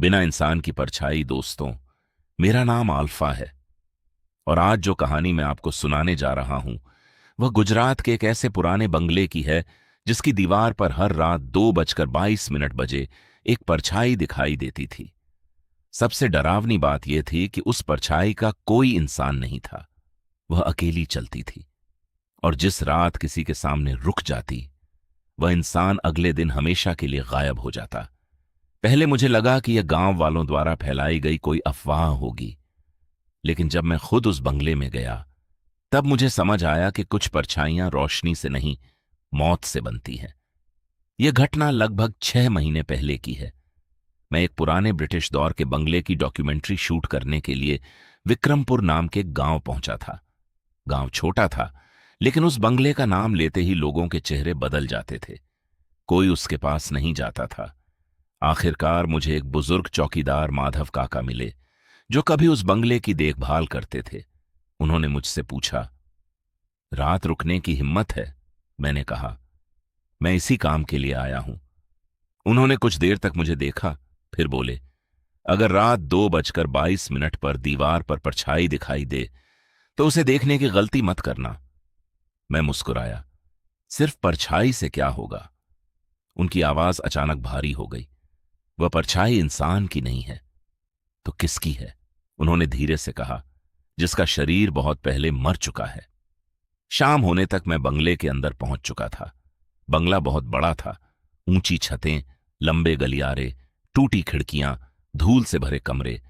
बिना इंसान की परछाई। दोस्तों, मेरा नाम आल्फा है और आज जो कहानी मैं आपको सुनाने जा रहा हूं वह गुजरात के एक ऐसे पुराने बंगले की है जिसकी दीवार पर हर रात 2:22 बजे एक परछाई दिखाई देती थी। सबसे डरावनी बात यह थी कि उस परछाई का कोई इंसान नहीं था। वह अकेली चलती थी और जिस रात किसी के सामने रुक जाती, वह इंसान अगले दिन हमेशा के लिए गायब हो जाता। पहले मुझे लगा कि यह गांव वालों द्वारा फैलाई गई कोई अफवाह होगी, लेकिन जब मैं खुद उस बंगले में गया तब मुझे समझ आया कि कुछ परछाइयां रोशनी से नहीं, मौत से बनती हैं। यह घटना लगभग 6 महीने पहले की है। मैं एक पुराने ब्रिटिश दौर के बंगले की डॉक्यूमेंट्री शूट करने के लिए विक्रमपुर नाम के गांव पहुंचा था। गांव छोटा था, लेकिन उस बंगले का नाम लेते ही लोगों के चेहरे बदल जाते थे। कोई उसके पास नहीं जाता था। आखिरकार मुझे एक बुजुर्ग चौकीदार माधव काका मिले, जो कभी उस बंगले की देखभाल करते थे। उन्होंने मुझसे पूछा, रात रुकने की हिम्मत है? मैंने कहा, मैं इसी काम के लिए आया हूं। उन्होंने कुछ देर तक मुझे देखा, फिर बोले, अगर रात 2:22 पर दीवार पर परछाई दिखाई दे तो उसे देखने की गलती मत करना। मैं मुस्कुराया, सिर्फ परछाई से क्या होगा? उनकी आवाज अचानक भारी हो गई। वह परछाई इंसान की नहीं है तो किसकी है? उन्होंने धीरे से कहा, जिसका शरीर बहुत पहले मर चुका है। शाम होने तक मैं बंगले के अंदर पहुंच चुका था। बंगला बहुत बड़ा था। ऊंची छतें, लंबे गलियारे, टूटी खिड़कियां, धूल से भरे कमरे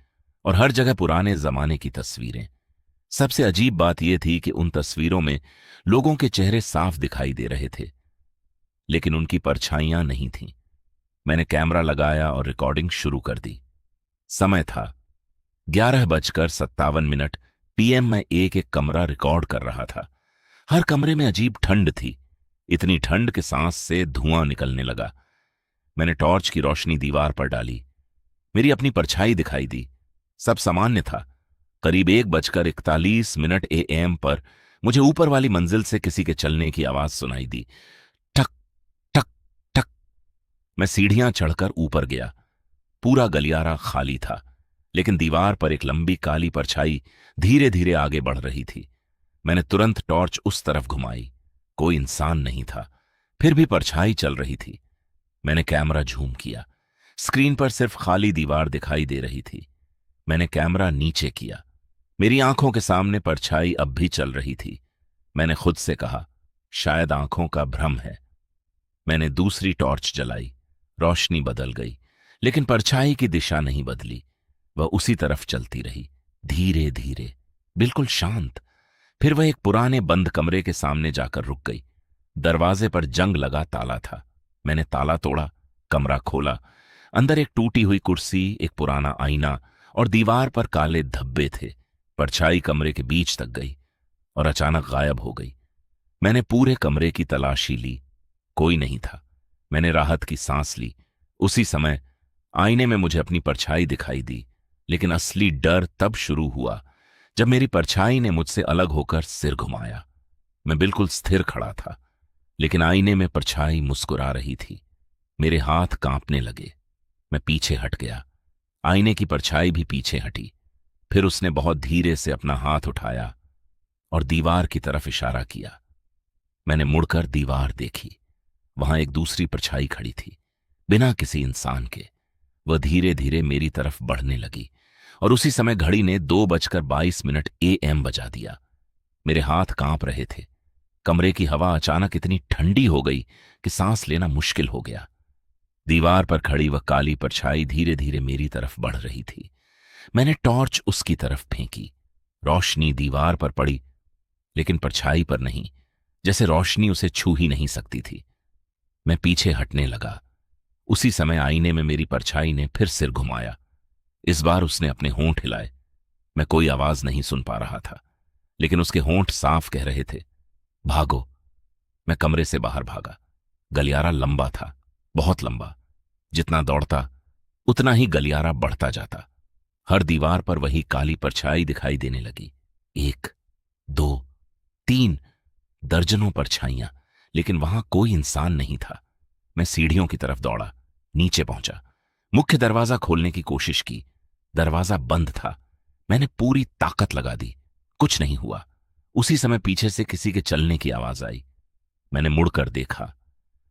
और हर जगह पुराने जमाने की तस्वीरें। सबसे अजीब बात यह थी कि उन तस्वीरों में लोगों के चेहरे साफ दिखाई दे रहे थे, लेकिन उनकी परछाइयां नहीं थीं। मैंने कैमरा लगाया और रिकॉर्डिंग शुरू कर दी। समय था 11:57 PM। मैं एक एक कमरा रिकॉर्ड कर रहा था। हर कमरे में अजीब ठंड थी, इतनी ठंड कि सांस से धुआं निकलने लगा। मैंने टॉर्च की रोशनी दीवार पर डाली। मेरी अपनी परछाई दिखाई दी। सब सामान्य था। करीब 1:41 AM पर मुझे ऊपर वाली मंजिल से किसी के चलने की आवाज सुनाई दी। ठक ठक ठक। मैं सीढ़ियां चढ़कर ऊपर गया। पूरा गलियारा खाली था, लेकिन दीवार पर एक लंबी काली परछाई धीरे धीरे आगे बढ़ रही थी। मैंने तुरंत टॉर्च उस तरफ घुमाई। कोई इंसान नहीं था, फिर भी परछाई चल रही थी। मैंने कैमरा झूम किया। स्क्रीन पर सिर्फ खाली दीवार दिखाई दे रही थी। मैंने कैमरा नीचे किया। मेरी आंखों के सामने परछाई अब भी चल रही थी। मैंने खुद से कहा, शायद आंखों का भ्रम है। मैंने दूसरी टॉर्च जलाई। रोशनी बदल गई, लेकिन परछाई की दिशा नहीं बदली। वह उसी तरफ चलती रही, धीरे धीरे, बिल्कुल शांत। फिर वह एक पुराने बंद कमरे के सामने जाकर रुक गई। दरवाजे पर जंग लगा ताला था। मैंने ताला तोड़ा, कमरा खोला। अंदर एक टूटी हुई कुर्सी, एक पुराना आईना और दीवार पर काले धब्बे थे। परछाई कमरे के बीच तक गई और अचानक गायब हो गई। मैंने पूरे कमरे की तलाशी ली, कोई नहीं था। मैंने राहत की सांस ली। उसी समय आईने में मुझे अपनी परछाई दिखाई दी, लेकिन असली डर तब शुरू हुआ जब मेरी परछाई ने मुझसे अलग होकर सिर घुमाया। मैं बिल्कुल स्थिर खड़ा था, लेकिन आईने में परछाई मुस्कुरा रही थी। मेरे हाथ कांपने लगे। मैं पीछे हट गया। आईने की परछाई भी पीछे हटी। फिर उसने बहुत धीरे से अपना हाथ उठाया और दीवार की तरफ इशारा किया। मैंने मुड़कर दीवार देखी। वहां एक दूसरी परछाई खड़ी थी, बिना किसी इंसान के। वह धीरे धीरे मेरी तरफ बढ़ने लगी और उसी समय घड़ी ने 2:22 AM बजा दिया। मेरे हाथ कांप रहे थे। कमरे की हवा अचानक इतनी ठंडी हो गई कि सांस लेना मुश्किल हो गया। दीवार पर खड़ी वह काली परछाई धीरे धीरे मेरी तरफ बढ़ रही थी। मैंने टॉर्च उसकी तरफ फेंकी। रोशनी दीवार पर पड़ी, लेकिन परछाई पर नहीं, जैसे रोशनी उसे छू ही नहीं सकती थी। मैं पीछे हटने लगा। उसी समय आईने में मेरी परछाई ने फिर सिर घुमाया। इस बार उसने अपने होंठ हिलाए। मैं कोई आवाज नहीं सुन पा रहा था, लेकिन उसके होंठ साफ कह रहे थे, भागो। मैं कमरे से बाहर भागा। गलियारा लंबा था, बहुत लंबा। जितना दौड़ता उतना ही गलियारा बढ़ता जाता। हर दीवार पर वही काली परछाई दिखाई देने लगी। 1, 2, 3, दर्जनों परछाइयां, लेकिन वहां कोई इंसान नहीं था। मैं सीढ़ियों की तरफ दौड़ा, नीचे पहुंचा। मुख्य दरवाजा खोलने की कोशिश की। दरवाजा बंद था। मैंने पूरी ताकत लगा दी, कुछ नहीं हुआ। उसी समय पीछे से किसी के चलने की आवाज आई। मैंने मुड़कर देखा।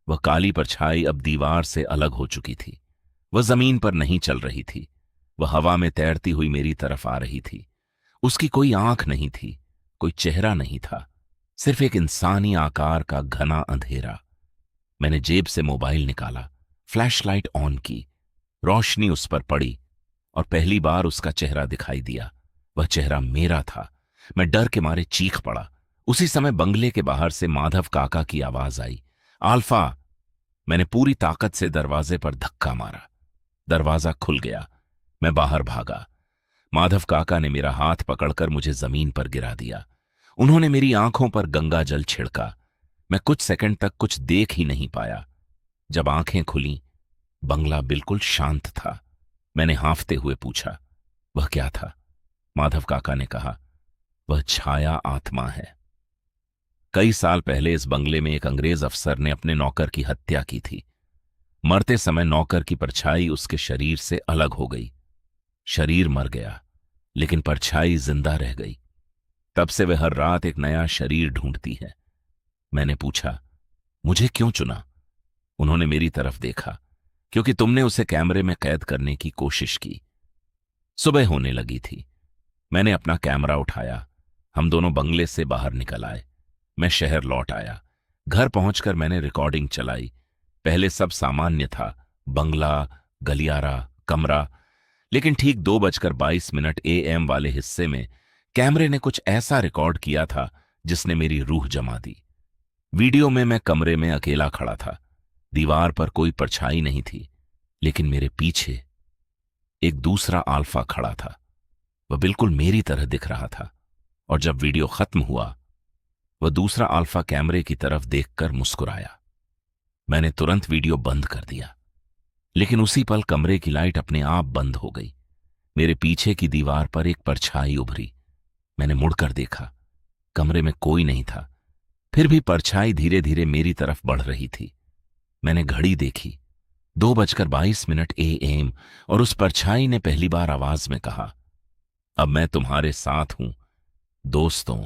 वह काली परछाई अब दीवार से अलग हो चुकी थी। वह जमीन पर नहीं चल रही थी, वह हवा में तैरती हुई मेरी तरफ आ रही थी। उसकी कोई आंख नहीं थी, कोई चेहरा नहीं था, सिर्फ एक इंसानी आकार का घना अंधेरा। मैंने जेब से मोबाइल निकाला, फ्लैशलाइट ऑन की। रोशनी उस पर पड़ी और पहली बार उसका चेहरा दिखाई दिया। वह चेहरा मेरा था। मैं डर के मारे चीख पड़ा। उसी समय बंगले के बाहर से माधव काका की आवाज आई, आल्फा। मैंने पूरी ताकत से दरवाजे पर धक्का मारा। दरवाजा खुल गया। मैं बाहर भागा। माधव काका ने मेरा हाथ पकड़कर मुझे जमीन पर गिरा दिया। उन्होंने मेरी आंखों पर गंगा जल छिड़का। मैं कुछ सेकंड तक कुछ देख ही नहीं पाया। जब आंखें खुलीं, बंगला बिल्कुल शांत था। मैंने हांफते हुए पूछा, वह क्या था? माधव काका ने कहा, वह छाया आत्मा है। कई साल पहले इस बंगले में एक अंग्रेज अफसर ने अपने नौकर की हत्या की थी। मरते समय नौकर की परछाई उसके शरीर से अलग हो गई। शरीर मर गया, लेकिन परछाई जिंदा रह गई। तब से वह हर रात एक नया शरीर ढूंढती है। मैंने पूछा, मुझे क्यों चुना? उन्होंने मेरी तरफ देखा, क्योंकि तुमने उसे कैमरे में कैद करने की कोशिश की। सुबह होने लगी थी। मैंने अपना कैमरा उठाया। हम दोनों बंगले से बाहर निकल आए। मैं शहर लौट आया। घर पहुंचकर मैंने रिकॉर्डिंग चलाई। पहले सब सामान्य था, बंगला, गलियारा, कमरा। लेकिन ठीक 2:22 AM वाले हिस्से में कैमरे ने कुछ ऐसा रिकॉर्ड किया था जिसने मेरी रूह जमा दी। वीडियो में मैं कमरे में अकेला खड़ा था। दीवार पर कोई परछाई नहीं थी, लेकिन मेरे पीछे एक दूसरा आल्फा खड़ा था। वह बिल्कुल मेरी तरह दिख रहा था। और जब वीडियो खत्म हुआ, वह दूसरा आल्फा कैमरे की तरफ देखकर मुस्कुराया। मैंने तुरंत वीडियो बंद कर दिया, लेकिन उसी पल कमरे की लाइट अपने आप बंद हो गई। मेरे पीछे की दीवार पर एक परछाई उभरी। मैंने मुड़कर देखा। कमरे में कोई नहीं था, फिर भी परछाई धीरे धीरे मेरी तरफ बढ़ रही थी। मैंने घड़ी देखी, 2:22 AM, और उस परछाई ने पहली बार आवाज में कहा, अब मैं तुम्हारे साथ हूं दोस्तों।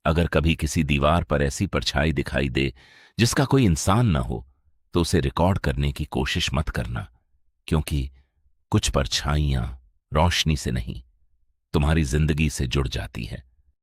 अगर कभी किसी दीवार पर ऐसी परछाई दिखाई दे जिसका कोई इंसान न हो, तो उसे रिकॉर्ड करने की कोशिश मत करना, क्योंकि कुछ परछाइयां रोशनी से नहीं, तुम्हारी जिंदगी से जुड़ जाती है।